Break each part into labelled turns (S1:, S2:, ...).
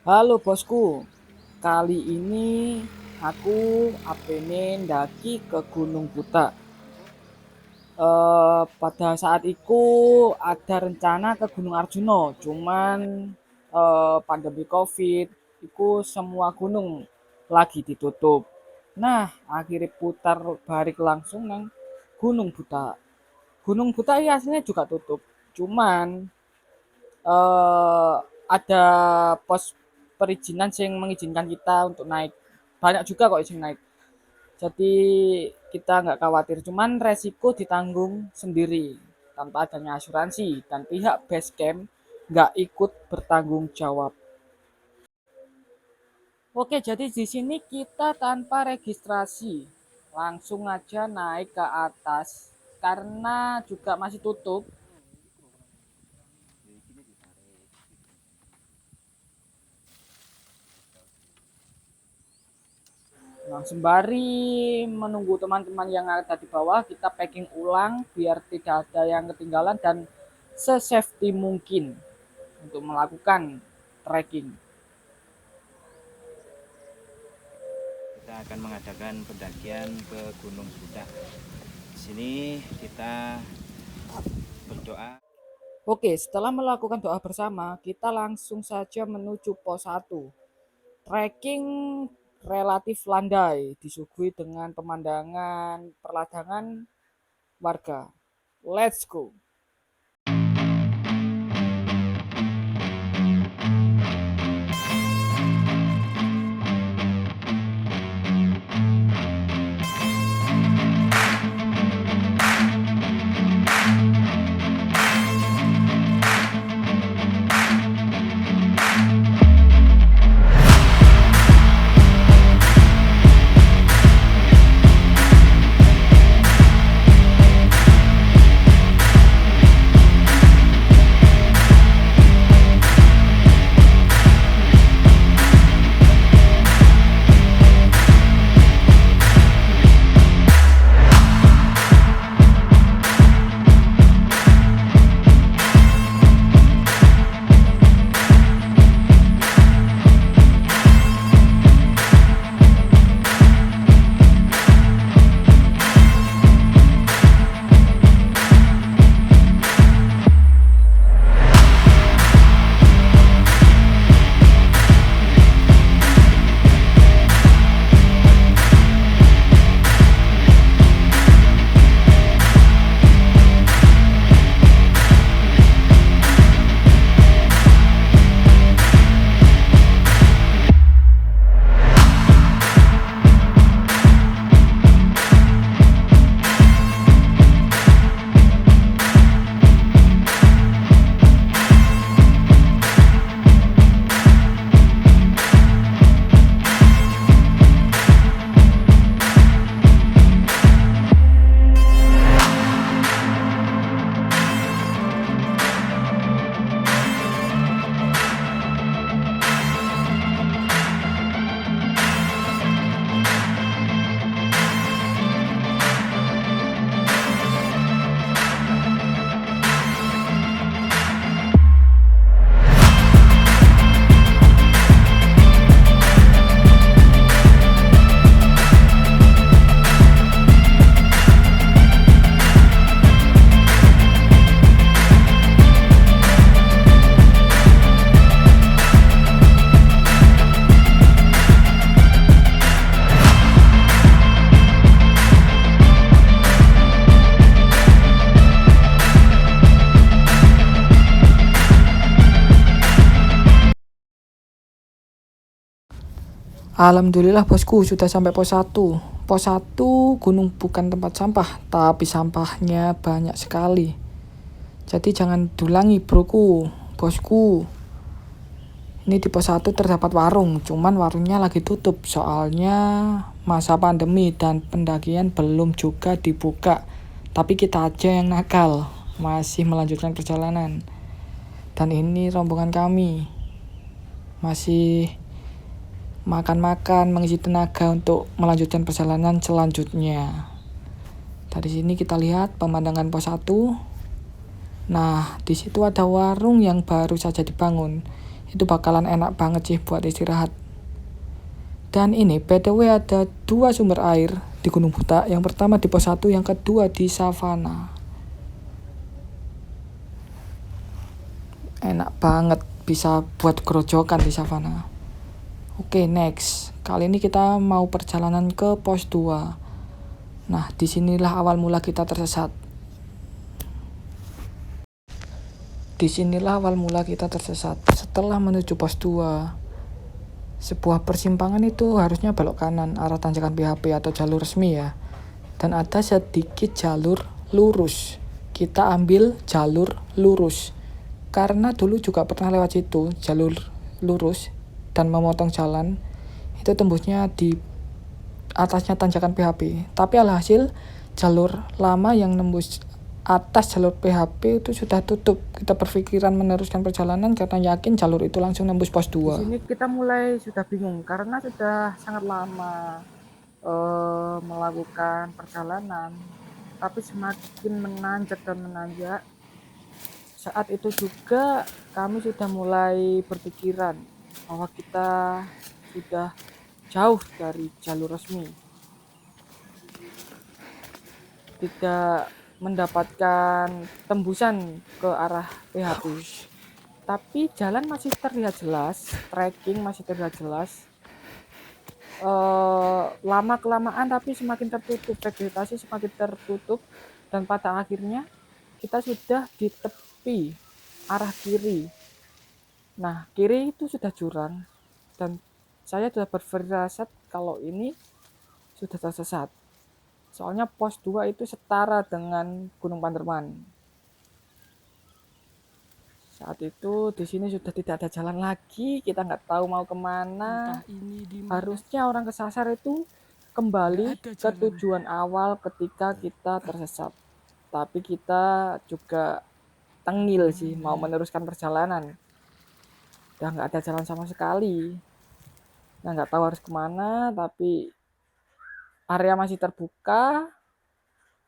S1: Halo bosku, kali ini aku apene ndaki ke Gunung Buta. Pada saat itu ada rencana ke Gunung Arjuno, cuman pandemi COVID, itu semua gunung lagi ditutup. Nah, akhirnya putar balik langsung nang Gunung Buta. Gunung Buta ya aslinya juga tutup, cuman ada pos perizinan yang mengizinkan kita untuk naik. Banyak juga kok yang naik. Jadi kita nggak khawatir, cuman resiko ditanggung sendiri tanpa adanya asuransi dan pihak base camp nggak ikut bertanggung jawab. Oke, jadi di sini kita tanpa registrasi langsung aja naik ke atas karena juga masih tutup. Nah, sembari menunggu teman-teman yang ada di bawah, kita packing ulang biar tidak ada yang ketinggalan dan se-safety mungkin untuk melakukan trekking.
S2: Kita akan mengadakan pendakian ke Gunung Buta. Di sini kita berdoa.
S1: Oke, setelah melakukan doa bersama, kita langsung saja menuju pos 1. Trekking relatif landai, disuguhi dengan pemandangan perladangan warga. Let's go! Alhamdulillah bosku sudah sampai pos 1. Pos 1 gunung bukan tempat sampah, tapi sampahnya banyak sekali. Jadi jangan dulangi broku, bosku. Ini di pos 1 terdapat warung, cuman warungnya lagi tutup soalnya masa pandemi dan pendakian belum juga dibuka. Tapi kita aja yang nakal, masih melanjutkan perjalanan. Dan ini rombongan kami. Masih makan-makan, mengisi tenaga untuk melanjutkan perjalanan selanjutnya. Dari sini kita lihat pemandangan pos 1. Nah, di situ ada warung yang baru saja dibangun. Itu bakalan enak banget sih buat istirahat. Dan ini BTW ada 2 sumber air di Gunung Butak. Yang pertama di pos 1, yang kedua di savana. Enak banget, bisa buat gerojokan di savana. Oke, next. Kali ini kita mau perjalanan ke pos 2. Nah, disinilah awal mula kita tersesat. Setelah menuju pos 2, sebuah persimpangan itu harusnya belok kanan arah tanjakan PHP atau jalur resmi ya. Dan ada sedikit jalur lurus. Kita ambil jalur lurus. Karena dulu juga pernah lewat situ, jalur lurus dan memotong jalan. Itu tembusnya di atasnya tanjakan PHP. Tapi alhasil jalur lama yang nembus atas jalur PHP itu sudah tutup. Kita berpikiran meneruskan perjalanan karena yakin jalur itu langsung nembus pos 2. Di sini kita mulai sudah bingung karena sudah sangat lama melakukan perjalanan, tapi semakin menanjak dan menanjak. Saat itu juga kami sudah mulai berpikiran bahwa kita sudah jauh dari jalur resmi, tidak mendapatkan tembusan ke arah PHP, tapi jalan masih terlihat jelas, trekking masih terlihat jelas. Lama kelamaan tapi semakin tertutup, vegetasi semakin tertutup, dan pada akhirnya kita sudah di tepi arah kiri. Nah, kiri itu sudah jurang dan saya sudah berfirasat kalau ini sudah tersesat. Soalnya pos 2 itu setara dengan Gunung Panderman. Saat itu di sini sudah tidak ada jalan lagi, kita nggak tahu mau kemana. Harusnya orang kesasar itu kembali ke tujuan awal ketika kita tersesat. Tapi kita juga tengil sih mau meneruskan perjalanan. Udah nggak ada jalan sama sekali. Nah, nggak tahu harus kemana, tapi area masih terbuka,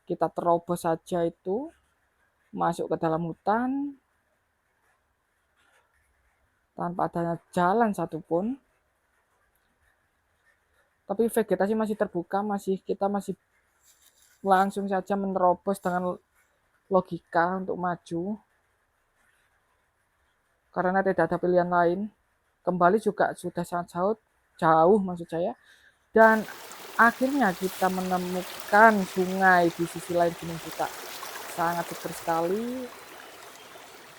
S1: kita terobos saja itu, masuk ke dalam hutan, tanpa adanya jalan satupun. Tapi vegetasi masih terbuka, kita masih langsung saja menerobos dengan logika untuk maju. Karena tidak ada pilihan lain. Kembali juga sudah sangat jauh maksud saya. Dan akhirnya kita menemukan sungai di sisi lain Gunung Butak. Sangat seger sekali.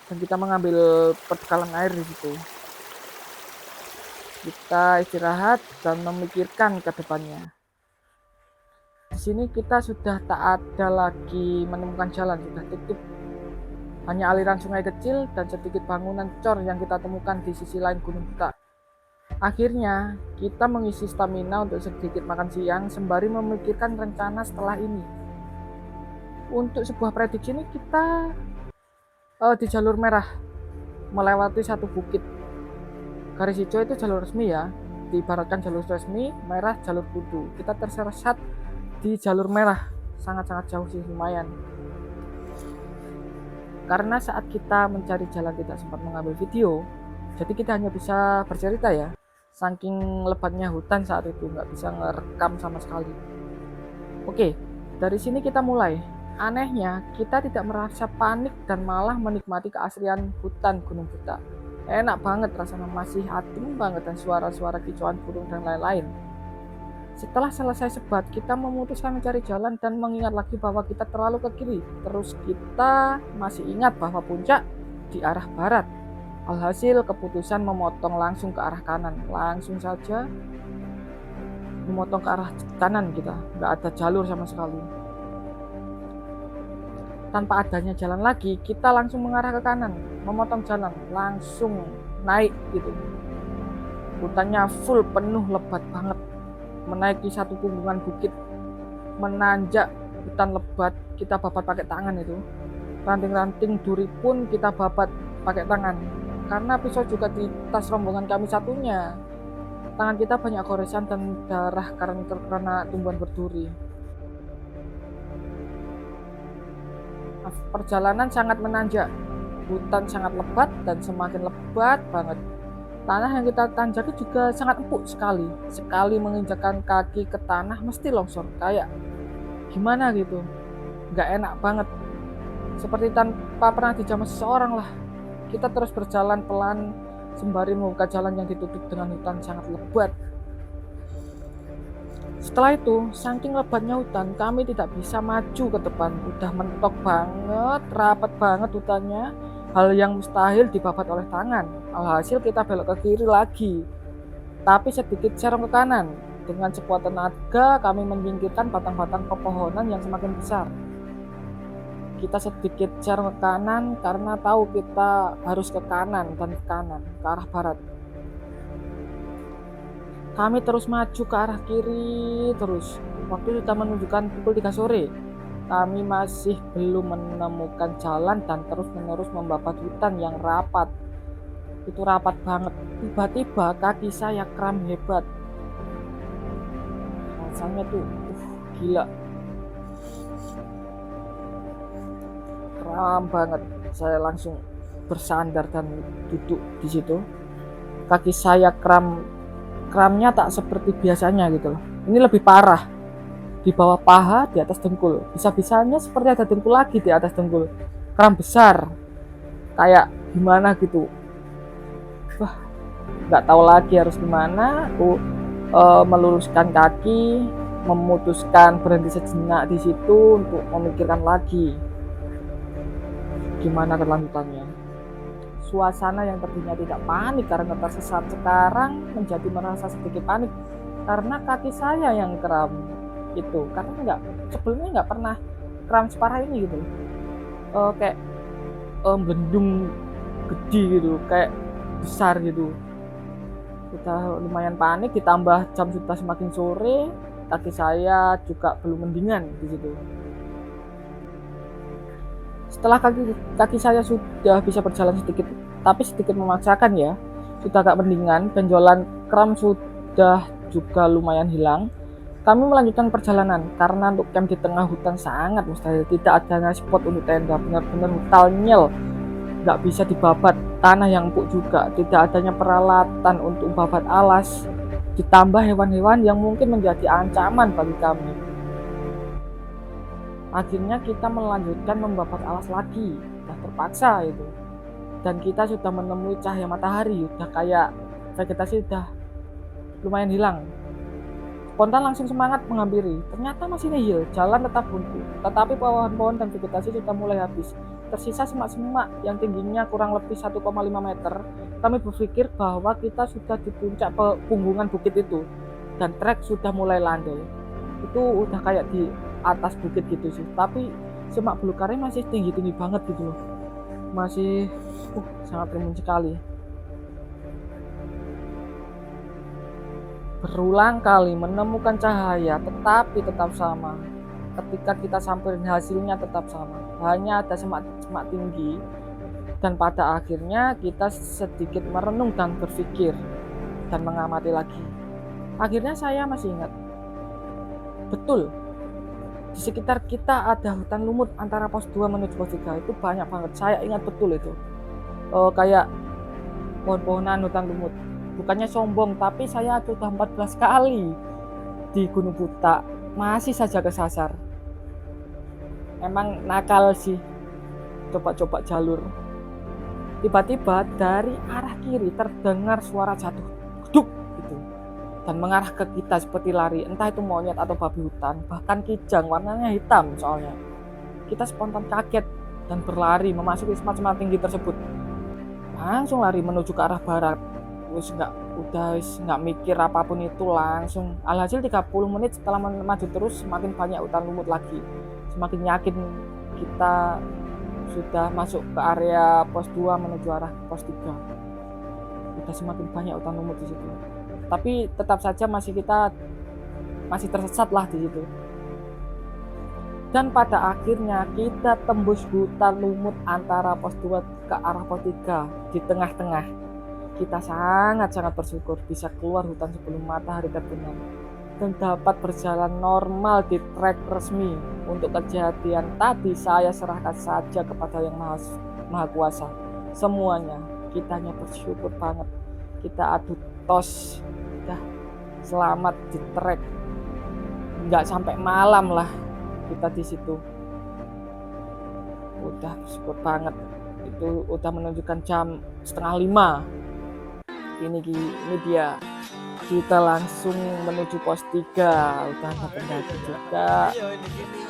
S1: Dan kita mengambil perbekalan air di situ. Kita istirahat dan memikirkan ke depannya. Di sini kita sudah tak ada lagi menemukan jalan, sudah tutup. Hanya aliran sungai kecil dan sedikit bangunan cor yang kita temukan di sisi lain Gunung Butak. Akhirnya, kita mengisi stamina untuk sedikit makan siang sembari memikirkan rencana setelah ini. Untuk sebuah prediksi ini kita di jalur merah melewati satu bukit. Garis hijau itu jalur resmi ya, diibaratkan jalur resmi, merah jalur kudu. Kita tersesat di jalur merah, sangat-sangat jauh sih, lumayan. Karena saat kita mencari jalan tidak sempat mengambil video, jadi kita hanya bisa bercerita ya. Saking lebatnya hutan saat itu, nggak bisa ngerekam sama sekali. Oke, dari sini kita mulai. Anehnya, kita tidak merasa panik dan malah menikmati keaslian hutan Gunung Butak. Enak banget rasanya, masih adem banget dan suara-suara kicauan burung dan lain-lain. Setelah selesai sebat, kita memutuskan mencari jalan dan mengingat lagi bahwa kita terlalu ke kiri. Terus kita masih ingat bahwa puncak di arah barat. Alhasil keputusan memotong langsung ke arah kanan. Langsung saja memotong ke arah kanan kita. Nggak ada jalur sama sekali. Tanpa adanya jalan lagi, kita langsung mengarah ke kanan. Memotong jalan, langsung naik gitu. Hutannya full, penuh, lebat banget. Menaiki satu punggungan bukit. Menanjak hutan lebat, kita babat pakai tangan itu. Ranting-ranting duri pun kita babat pakai tangan. Karena pisau juga di tas rombongan kami satunya. Tangan kita banyak goresan dan darah karena tumbuhan berduri. Perjalanan sangat menanjak. Hutan sangat lebat dan semakin lebat banget. Tanah yang kita tanjaki juga sangat empuk sekali. Sekali menginjakkan kaki ke tanah mesti longsor. Kayak gimana gitu. Nggak enak banget. Seperti tanpa pernah dijamah seseorang lah. Kita terus berjalan pelan sembari membuka jalan yang ditutup dengan hutan sangat lebat. Setelah itu, saking lebatnya hutan, kami tidak bisa maju ke depan. Udah mentok banget, rapat banget hutannya. Hal yang mustahil dibabat oleh tangan. Alhasil kita belok ke kiri lagi, tapi sedikit serong ke kanan. Dengan sekuat tenaga, kami menyingkirkan batang-batang pepohonan yang semakin besar. Kita sedikit serong ke kanan karena tahu kita harus ke kanan dan ke kanan, ke arah barat. Kami terus maju ke arah kiri terus. Waktu sudah menunjukkan pukul 3 sore. Kami masih belum menemukan jalan dan terus-menerus membabat hutan yang rapat. Itu rapat banget. Tiba-tiba kaki saya kram hebat. Rasanya tuh gila. Kram banget. Saya langsung bersandar dan duduk di situ. Kaki saya kramnya tak seperti biasanya gitu loh. Ini lebih parah. Di bawah paha, di atas dengkul. Bisa-bisanya seperti ada dengkul lagi di atas dengkul. Kram besar. Kayak gimana gitu. Wah, nggak tahu lagi harus gimana. Aku meluruskan kaki, memutuskan berhenti sejenak di situ untuk memikirkan lagi gimana kelanjutannya. Suasana yang tadinya tidak panik karena tersesat sekarang menjadi merasa sedikit panik karena kaki saya yang kram itu, karena sebelumnya nggak pernah kram separah ini gitu. Kayak bendung gede gitu, kayak besar gitu. Kita lumayan panik, ditambah jam sudah semakin sore, kaki saya juga belum mendingan di situ. Setelah kaki saya sudah bisa berjalan sedikit, tapi sedikit memaksakan ya, sudah agak mendingan, benjolan kram sudah juga lumayan hilang. Kami melanjutkan perjalanan karena untuk camp di tengah hutan sangat mustahil. Tidak adanya spot untuk tenda, benar-benar hutan nyel, nggak bisa dibabat. Tanah yang empuk juga, tidak adanya peralatan untuk babat alas, ditambah hewan-hewan yang mungkin menjadi ancaman bagi kami. Akhirnya kita melanjutkan membabat alas lagi, sudah terpaksa itu. Dan kita sudah menemui cahaya matahari, udah kayak vegetasi udah lumayan hilang. Spontan langsung semangat menghampiri. Ternyata masih nihil, jalan tetap buntu. Tetapi pohon-pohon dan vegetasi sudah mulai habis. Tersisa semak-semak yang tingginya kurang lebih 1,5 meter. Kami berpikir bahwa kita sudah di puncak punggungan bukit itu. Dan trek sudah mulai landai. Itu udah kayak di atas bukit gitu sih. Tapi semak belukarnya masih tinggi-tinggi banget gitu loh. Masih sangat rimbun sekali. Berulang kali menemukan cahaya, tetapi tetap sama. Ketika kita samperin hasilnya tetap sama. Hanya ada semak tinggi. Dan pada akhirnya kita sedikit merenung dan berpikir dan mengamati lagi. Akhirnya saya masih ingat. Betul. Di sekitar kita ada hutan lumut antara pos 2 menuju pos 3. Itu banyak banget. Saya ingat betul itu. Kayak pohon-pohonan hutan lumut. Bukannya sombong, tapi saya sudah 14 kali di Gunung Buta, masih saja kesasar. Emang nakal sih, coba-coba jalur. Tiba-tiba dari arah kiri terdengar suara jatuh, geduk gitu, dan mengarah ke kita seperti lari. Entah itu monyet atau babi hutan, bahkan kijang warnanya hitam soalnya. Kita spontan kaget dan berlari memasuki semak-semak tinggi tersebut. Langsung lari menuju ke arah barat. Udah nggak mikir apapun itu, langsung. Alhasil 30 menit setelah maju terus, semakin banyak hutan lumut lagi. Semakin yakin kita sudah masuk ke area pos 2 menuju arah pos 3. Udah semakin banyak hutan lumut di situ. Tapi tetap saja kita masih tersesat lah di situ. Dan pada akhirnya kita tembus hutan lumut antara pos 2 ke arah pos 3 di tengah-tengah. Kita sangat-sangat bersyukur bisa keluar hutan sebelum matahari terbenam dan dapat berjalan normal di trek resmi. Untuk kejadian tadi saya serahkan saja kepada Yang Maha Kuasa. Semuanya kita hanya bersyukur banget. kita adu tos, udah selamat di trek, nggak sampai malam lah kita di situ. Udah bersyukur banget, itu udah menunjukkan jam 4:30. Ini dia, kita langsung menuju pos 3. Udah ada pendaki juga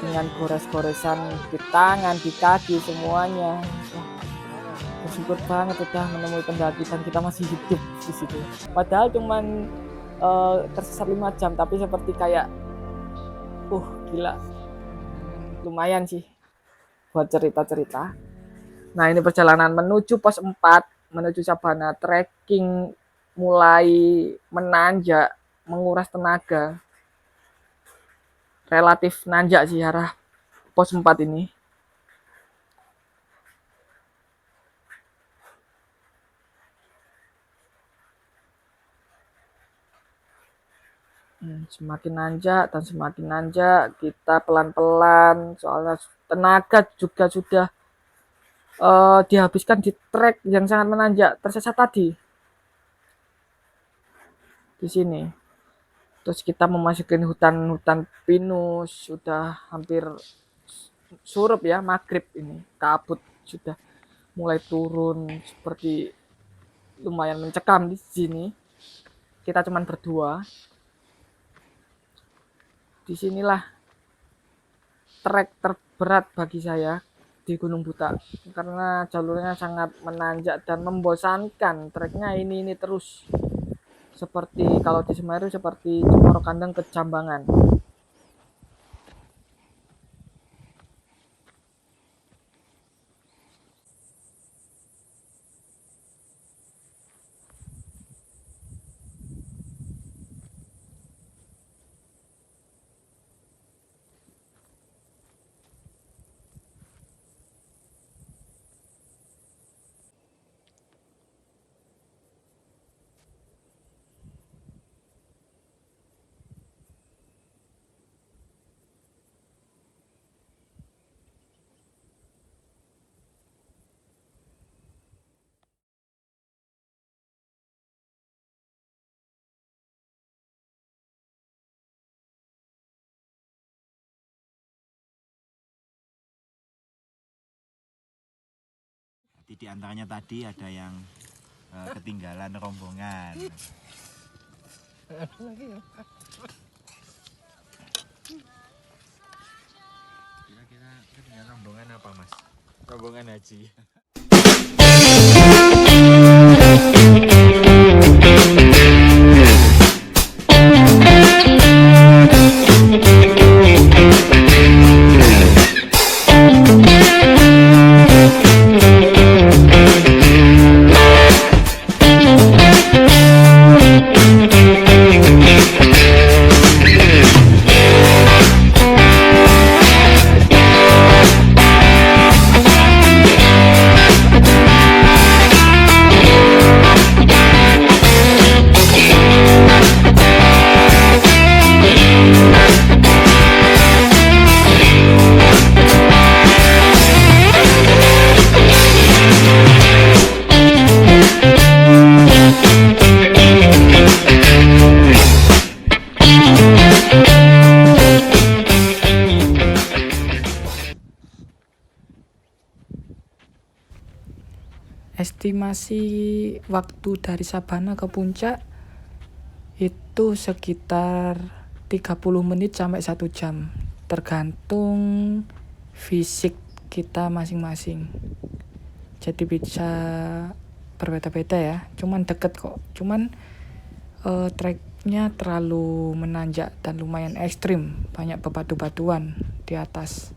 S1: dengan gores-goresan di tangan, di kaki semuanya. Bersyukur banget udah menemui pendaki dan kita masih hidup di situ. Padahal cuman tersesat 5 jam, tapi seperti kayak gila, lumayan sih buat cerita-cerita. Nah, ini perjalanan menuju pos 4, menuju Sabana. Trekking mulai menanjak, menguras tenaga. Relatif nanjak sih arah pos 4 ini. Semakin nanjak dan semakin nanjak, kita pelan-pelan, soalnya tenaga juga sudah dihabiskan di trek yang sangat menanjak, tersesat tadi di sini. Terus kita memasuki hutan pinus, sudah hampir surup ya, maghrib ini, kabut sudah mulai turun, seperti lumayan mencekam di sini. Kita cuman berdua. Disinilah trek terberat bagi saya di Gunung Buta, karena jalurnya sangat menanjak dan membosankan. Treknya ini terus, seperti kalau di Semeru seperti Cemoro Kandang ke Jambangan.
S2: Di antaranya tadi ada yang ketinggalan rombongan. Kira-kira ketinggalan rombongan apa, Mas? Rombongan haji.
S1: Estimasi waktu dari Sabana ke puncak itu sekitar 30 menit sampai 1 jam, tergantung fisik kita masing-masing. Jadi bisa berbeda-beda ya, cuman deket kok. Cuman treknya terlalu menanjak dan lumayan ekstrim, banyak bebatu-batuan di atas.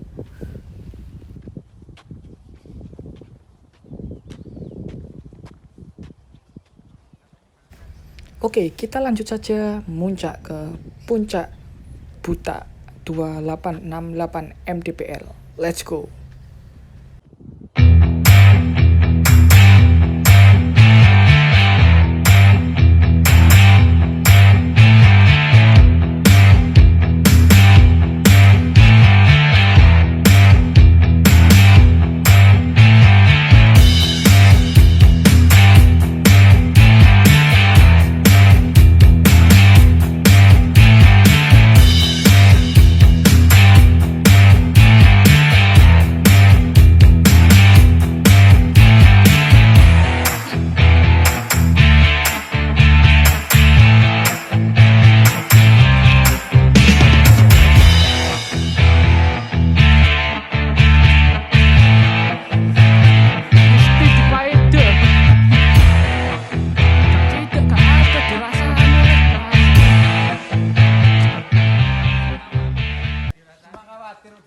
S1: Oke, kita lanjut saja muncak ke puncak Buta 2868 mdpl. Let's go.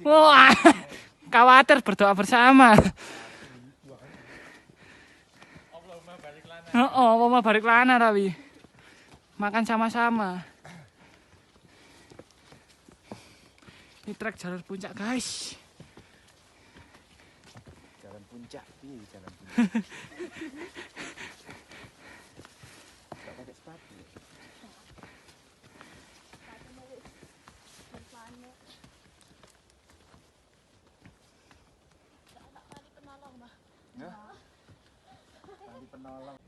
S1: Wah, khawatir berdoa bersama. Oh, mau balik lana Rawi. Makan sama-sama. Ini trek jalur puncak, guys.
S2: Jalan puncak, jalan puncak. Gak pakai sepatu. Tali penolong.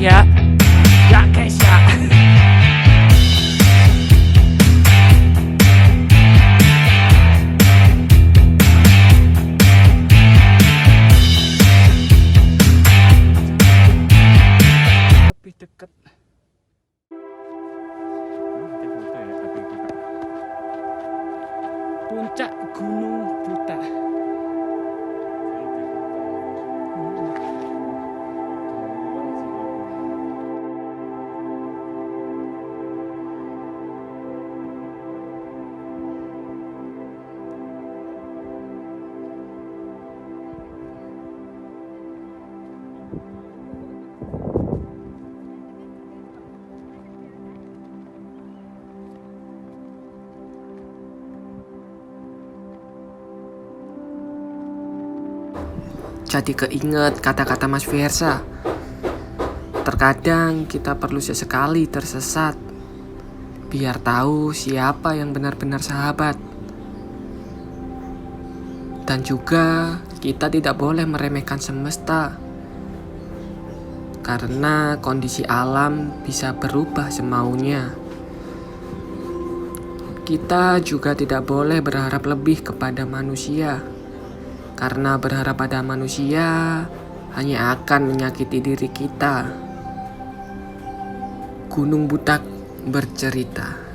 S1: Ya, ya guys ya. Lebih dekat. Puncak Gunung Buta. Jadi keinget kata-kata Mas Fiersa. Terkadang kita perlu sesekali tersesat, biar tahu siapa yang benar-benar sahabat. Dan juga kita tidak boleh meremehkan semesta, karena kondisi alam bisa berubah semaunya. Kita juga tidak boleh berharap lebih kepada manusia, karena berharap pada manusia hanya akan menyakiti diri kita. Gunung Butak bercerita.